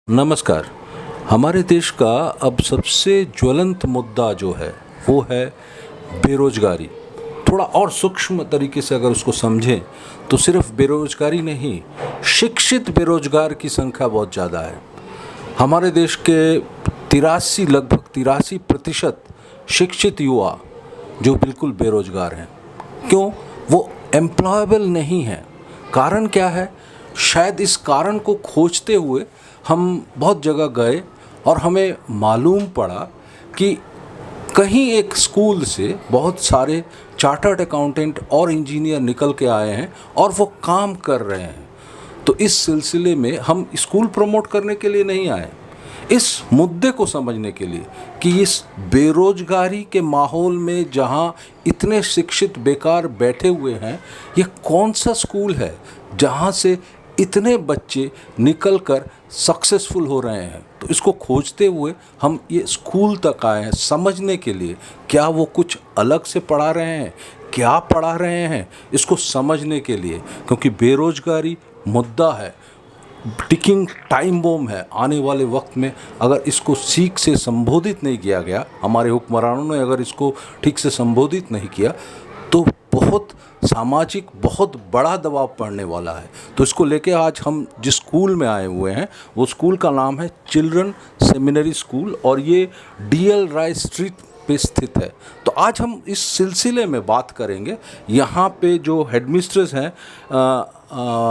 नमस्कार। हमारे देश का अब सबसे ज्वलंत मुद्दा जो है वो है बेरोजगारी। थोड़ा और सूक्ष्म तरीके से अगर उसको समझें तो सिर्फ बेरोजगारी नहीं, शिक्षित बेरोजगार की संख्या बहुत ज़्यादा है। हमारे देश के लगभग 83% शिक्षित युवा जो बिल्कुल बेरोजगार हैं। क्यों? वो एम्प्लॉयबल नहीं हैं। कारण क्या है? शायद इस कारण को खोजते हुए हम बहुत जगह गए और हमें मालूम पड़ा कि कहीं एक स्कूल से बहुत सारे चार्टर्ड अकाउंटेंट और इंजीनियर निकल के आए हैं और वो काम कर रहे हैं। तो इस सिलसिले में हम स्कूल प्रमोट करने के लिए नहीं आए, इस मुद्दे को समझने के लिए कि इस बेरोजगारी के माहौल में जहाँ इतने शिक्षित बेकार बैठे हुए हैं, ये कौन सा स्कूल है जहाँ से इतने बच्चे निकलकर सक्सेसफुल हो रहे हैं। तो इसको खोजते हुए हम ये स्कूल तक आए हैं समझने के लिए, क्या वो कुछ अलग से पढ़ा रहे हैं, क्या पढ़ा रहे हैं, इसको समझने के लिए। क्योंकि बेरोजगारी मुद्दा है, टिकिंग टाइम बम है। आने वाले वक्त में अगर इसको सीख से संबोधित नहीं किया गया, हमारे हुक्मरानों ने अगर इसको ठीक से संबोधित नहीं किया, तो बहुत सामाजिक बहुत बड़ा दबाव पड़ने वाला है। तो इसको लेके आज हम जिस स्कूल में आए हुए हैं वो स्कूल का नाम है चिल्ड्रन सेमिनरी स्कूल और ये डीएल राय स्ट्रीट पे स्थित है। तो आज हम इस सिलसिले में बात करेंगे। यहाँ पे जो हेडमिस्ट्रेस हैं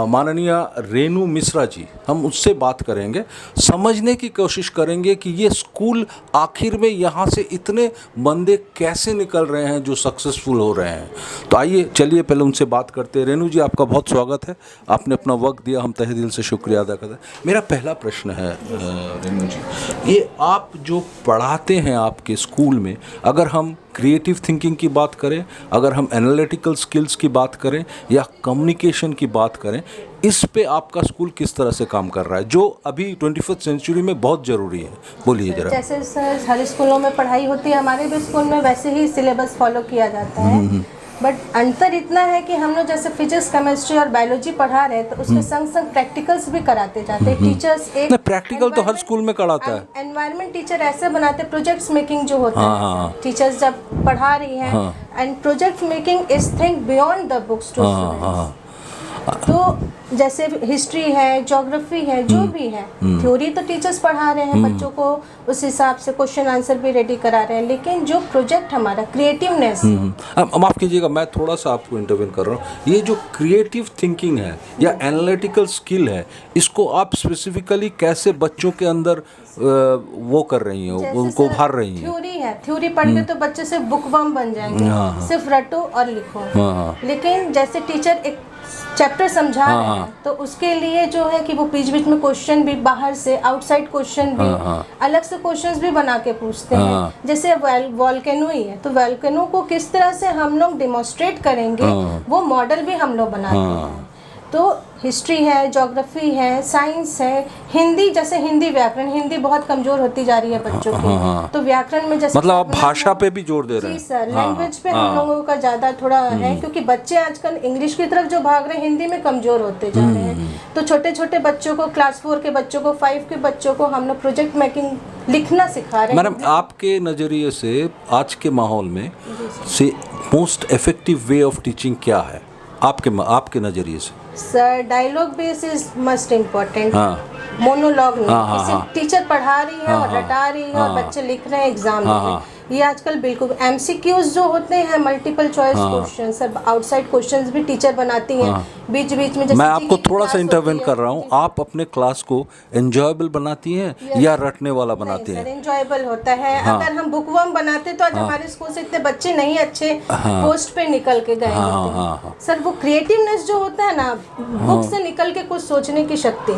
माननीय रेनू मिश्रा जी, हम उससे बात करेंगे, समझने की कोशिश करेंगे कि ये स्कूल आखिर में यहाँ से इतने बंदे कैसे निकल रहे हैं जो सक्सेसफुल हो रहे हैं। तो आइए चलिए पहले उनसे बात करते हैं। रेनू जी, आपका बहुत स्वागत है, आपने अपना वक्त दिया, हम तहे दिल से शुक्रिया अदा करते हैं। मेरा पहला प्रश्न है रेनू जी, ये आप जो पढ़ाते हैं आपके स्कूल में, अगर हम क्रिएटिव थिंकिंग की बात करें, अगर हम एनालिटिकल स्किल्स की बात करें या कम्युनिकेशन की बात करें, इस पे आपका स्कूल किस तरह से काम कर रहा है जो अभी 21st सेंचुरी में बहुत ज़रूरी है? बोलिए जरा। जैसे सर हर स्कूलों में पढ़ाई होती है, हमारे भी स्कूल में वैसे ही सिलेबस फॉलो किया जाता है। बट अंतर इतना है कि हम लोग जैसे फिजिक्स, केमिस्ट्री और बायोलॉजी पढ़ा रहे हैं तो उसके संग संग प्रैक्टिकल्स भी कराते जाते हैं। टीचर्स एक प्रैक्टिकल तो हर स्कूल में कराता है। एनवायरनमेंट टीचर ऐसे बनाते हैं, प्रोजेक्ट्स मेकिंग जो होता है, टीचर्स जब पढ़ा रही हैं, and project making is think beyond the books to students. तो जैसे हिस्ट्री है, ज्योग्राफी है, जो भी है, थ्योरी तो टीचर्स पढ़ा रहे हैं बच्चों को, उस हिसाब से क्वेश्चन आंसर भी रेडी करा रहे हैं, लेकिन जो प्रोजेक्ट हमारा क्रिएटिवनेस। माफ़ कीजिएगा, मैं थोड़ा सा आपको इंटरव्यू कर रहा हूँ। ये जो क्रिएटिव थिंकिंग है या एनालिटिकल स्किल है, इसको आप स्पेसिफिकली कैसे बच्चों के अंदर वो कर रही हैं, उनको उभार रही हैं? थ्योरी है, थ्योरी पढ़ के तो बच्चे सिर्फ बुकवर्म बन जाएंगे, सिर्फ रटो और लिखो। लेकिन जैसे टीचर एक चैप्टर समझा रहे हैं तो उसके लिए जो है कि वो बीच बीच में क्वेश्चन भी बाहर से, आउटसाइड क्वेश्चन भी, अलग से क्वेश्चंस भी बना के पूछते हैं। जैसे वॉल्केनो ही है तो वॉल्केनो को किस तरह से हम लोग डेमोन्स्ट्रेट करेंगे, वो मॉडल भी हम लोग बनाते हैं। तो हिस्ट्री है, ज्योग्राफी है, साइंस है, हिंदी, जैसे हिंदी व्याकरण, हिंदी बहुत कमजोर होती जा रही है बच्चों की, तो व्याकरण में जैसे मतलब आप भाषा पे भी जोर दे रहे हैं? जी सर, लैंग्वेज पे हम लोगों का ज़्यादा थोड़ा है, क्योंकि बच्चे आजकल इंग्लिश की तरफ जो भाग रहे हैं, हिंदी में कमजोर होते जा रहे हैं। तो छोटे छोटे बच्चों को, क्लास 4 के बच्चों को, 5 के बच्चों को हम लोग प्रोजेक्ट मेकिंग, लिखना सिखा रहे हैं। मैडम, आपके नज़रिए से आज के माहौल में से most effective way of teaching क्या है आपके नज़रिए से? Sir, dialogue base is must important, monologue नहीं। सिर्फ टीचर पढ़ा रही है और रटा रही है और बच्चे लिख रहे हैं एग्जाम में, ये आजकल बिल्कुल। एमसीक्यूज जो होते हैं, multiple choice question, sir outside questions भी टीचर बनाती हैं बीच बीच में। मैं आपको थोड़ा सा इंटरवेन कर रहा हूँ, आप अपने क्लास को एंजॉयबल बनाती हैं या रटने वाला बनाती हैं? एंजॉयबल होता है। अगर हम बुकवर्म बनाते तो आज हमारे स्कूल से इतने बच्चे नहीं अच्छे पोस्ट पे निकल के गए होते। सर वो क्रिएटिवनेस जो होता है ना, बुक से निकल के कुछ सोचने की शक्ति,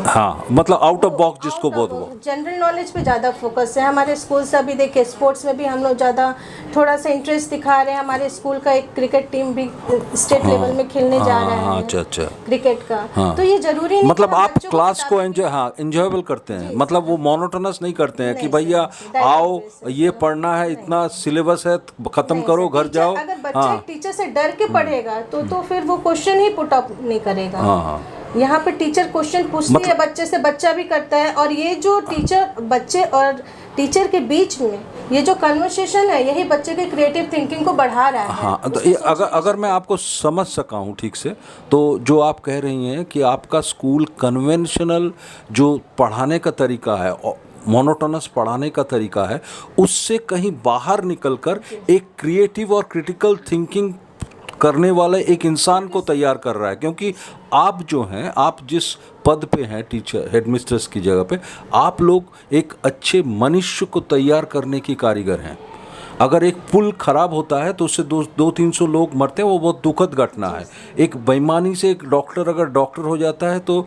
मतलब आउट ऑफ बॉक्स जिसको बहुत हुआ, जनरल नॉलेज पे ज्यादा फोकस है हमारे स्कूल से। अभी देखिए स्पोर्ट्स में भी हम लोग ज़्यादा थोड़ा सा इंटरेस्ट दिखा रहे हैं। हमारे स्कूल का एक क्रिकेट टीम भी स्टेट लेवल में खेलने जा रहा है। अच्छा क्रिकेट का। तो ये जरूरी नहीं, मतलब आप क्लास को एंजॉयबल करते हैं, मतलब वो मोनोटोनस नहीं करते हैं कि भैया आओ ये पढ़ना है, इतना सिलेबस है, खत्म करो घर जाओ। अगर बच्चा टीचर से डर के पढ़ेगा तो फिर वो क्वेश्चन ही पुट अप नहीं करेगा। यहाँ पे टीचर क्वेश्चन पूछती है बच्चे से, बच्चा भी करता है, और ये जो टीचर बच्चे और टीचर के बीच में ये जो कन्वर्सेशन है, यही बच्चे की क्रिएटिव थिंकिंग को बढ़ा रहा है। हाँ, तो ये अगर मैं आपको समझ सका हूँ ठीक से, तो जो आप कह रही हैं कि आपका स्कूल कन्वेंशनल जो पढ़ाने का तरीका है, मोनोटोनस पढ़ाने का तरीका है, उससे कहीं बाहर निकलकर एक क्रिएटिव और क्रिटिकल थिंकिंग करने वाले एक इंसान को तैयार कर रहा है। क्योंकि आप जो हैं, आप जिस पद पे हैं, टीचर हेडमिस्ट्रेस की जगह पे, आप लोग एक अच्छे मनुष्य को तैयार करने की कारीगर हैं। अगर एक पुल खराब होता है तो उससे 200-300 लोग मरते हैं, वो बहुत दुखद घटना है। एक बेईमानी से एक डॉक्टर अगर डॉक्टर हो जाता है तो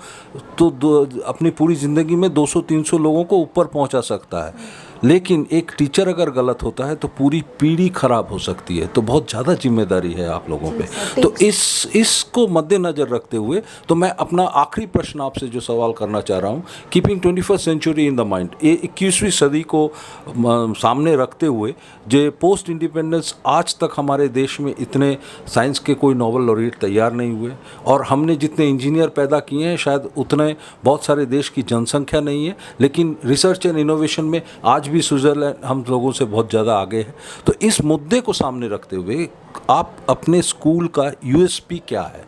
अपनी पूरी ज़िंदगी में 200-300 लोगों को ऊपर पहुंचा सकता है। लेकिन एक टीचर अगर गलत होता है तो पूरी पीढ़ी खराब हो सकती है। तो बहुत ज़्यादा जिम्मेदारी है आप लोगों पे। तो इसको मद्देनज़र रखते हुए तो मैं अपना आखिरी प्रश्न आपसे जो सवाल करना चाह रहा हूँ, keeping 21st century in the mind, ये 21वीं सदी को सामने रखते हुए, जो पोस्ट इंडिपेंडेंस आज तक हमारे देश में इतने साइंस के कोई नोबेल लॉरेट तैयार नहीं हुए, और हमने जितने इंजीनियर पैदा किए हैं शायद उतने बहुत सारे देश की जनसंख्या नहीं है, लेकिन रिसर्च एंड इनोवेशन में आज भी स्विट्ज़रलैंड हम लोगों से बहुत ज़्यादा आगे है। तो इस मुद्दे को सामने रखते हुए आप अपने स्कूल का यूएसपी क्या है?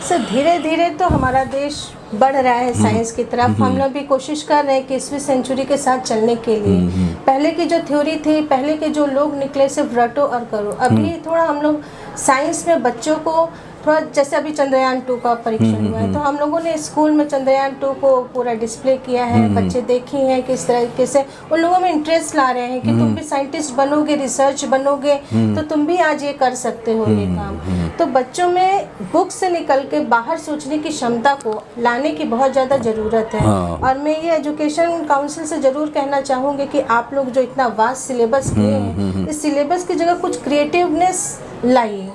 सर, धीरे धीरे तो हमारा देश बढ़ रहा है साइंस की तरफ। हम लोग भी कोशिश कर रहे हैं कि 21वीं सेंचुरी के साथ चलने के लिए। पहले की जो थ्योरी थी, पहले के जो लोग निकले सिर्फ रटो और करो, अभी थोड़ा हम लोग साइंस में बच्चों को थोड़ा, जैसे अभी चंद्रयान 2 का परीक्षण हुआ है, तो हम लोगों ने स्कूल में चंद्रयान 2 को पूरा डिस्प्ले किया है। बच्चे देखे हैं किस तरीके से उन लोगों में इंटरेस्ट ला रहे हैं कि तुम भी साइंटिस्ट बनोगे, रिसर्च बनोगे, तो तुम भी आज ये कर सकते हो ये काम। तो बच्चों में बुक से निकल के बाहर सोचने की क्षमता को लाने की बहुत ज़्यादा ज़रूरत है। और मैं ये एजुकेशन काउंसिल से ज़रूर कहना चाहूँगी कि आप लोग जो इतना वास्ट सिलेबस किए हैं, इस सिलेबस की जगह कुछ क्रिएटिवनेस लाइए,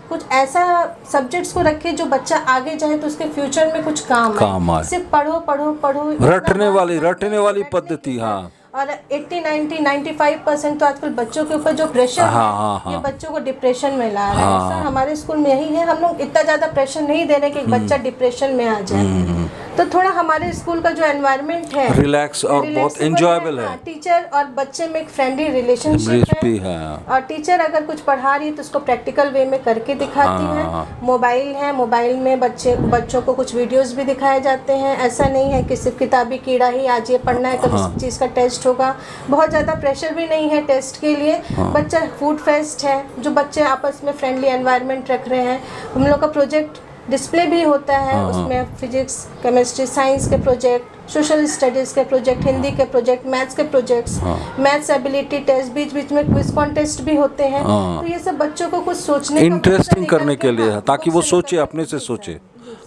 कुछ ऐसा सब्जेक्ट्स को रखिए जो बच्चा आगे जाए तो उसके फ्यूचर में कुछ काम आए। सिर्फ पढ़ो पढ़ो पढ़ो, रटने वाली पद्धति। हाँ, और 80, 90, 95% तो आजकल बच्चों के ऊपर जो प्रेशर है, ये बच्चों को डिप्रेशन में ला रहा है। सर, हमारे स्कूल में यही है, हम लोग इतना ज़्यादा प्रेशर नहीं दे रहे कि बच्चा डिप्रेशन में आ जाए। तो थोड़ा हमारे स्कूल का जो एनवायरनमेंट है रिलैक्स और बहुत एंजॉयबल है। टीचर और बच्चे में एक फ्रेंडली रिलेशनशिप है। और टीचर अगर कुछ पढ़ा रही है तो उसको प्रैक्टिकल वे में करके दिखाती है। मोबाइल में बच्चों को कुछ वीडियोस भी दिखाए जाते हैं। ऐसा नहीं है कि सिर्फ किताबी कीड़ा ही आज ये पढ़ना है, कल इस चीज़ का टेस्ट होगा। बहुत ज़्यादा प्रेशर भी नहीं है टेस्ट के लिए। बच्चा फूड फेस्ट है, जो बच्चे आपस में फ्रेंडली एनवायरनमेंट रख रहे हैं। हम लोग का प्रोजेक्ट डिस्प्ले भी होता है, उसमें फिजिक्स, केमिस्ट्री, साइंस के प्रोजेक्ट, सोशल स्टडीज़ के प्रोजेक्ट, हिंदी के प्रोजेक्ट, मैथ्स के प्रोजेक्ट्स, मैथ्स एबिलिटी टेस्ट, बीच बीच में क्विज कॉन्टेस्ट भी होते हैं। तो ये सब बच्चों को कुछ सोचने का इंटरेस्टिंग करने के लिए, ताकि वो सोचे, अपने से सोचे।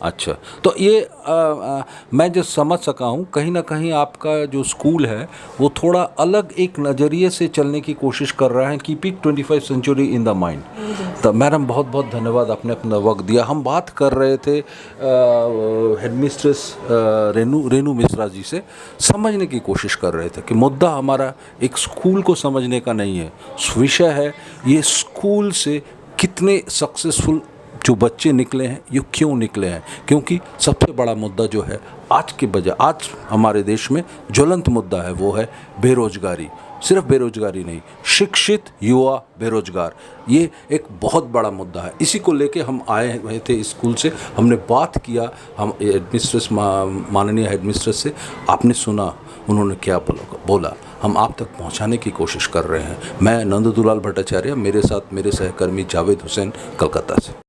अच्छा, तो ये मैं जो समझ सका हूँ, कहीं ना कहीं आपका जो स्कूल है वो थोड़ा अलग एक नज़रिए से चलने की कोशिश कर रहा है, keeping 21st century in the mind. तो मैडम बहुत बहुत धन्यवाद, आपने अपना वक्त दिया। हम बात कर रहे थे हेडमिस्ट्रेस रेनू मिश्रा जी से, समझने की कोशिश कर रहे थे कि मुद्दा हमारा एक स्कूल को समझने का नहीं है, विषय है ये स्कूल से कितने सक्सेसफुल जो बच्चे निकले हैं, ये क्यों निकले हैं। क्योंकि सबसे बड़ा मुद्दा जो है आज हमारे देश में ज्वलंत मुद्दा है, वो है बेरोजगारी। सिर्फ बेरोजगारी नहीं, शिक्षित युवा बेरोजगार, ये एक बहुत बड़ा मुद्दा है। इसी को लेके हम आए हुए थे स्कूल से, हमने बात किया, हम हेडमिस्ट्रेस माननीय हेडमिस्ट्रेस से, आपने सुना उन्होंने क्या बोला, हम आप तक पहुंचाने की कोशिश कर रहे हैं। मैं नंद दुलाल भट्टाचार्य, मेरे साथ मेरे सहकर्मी जावेद हुसैन, कलकत्ता से।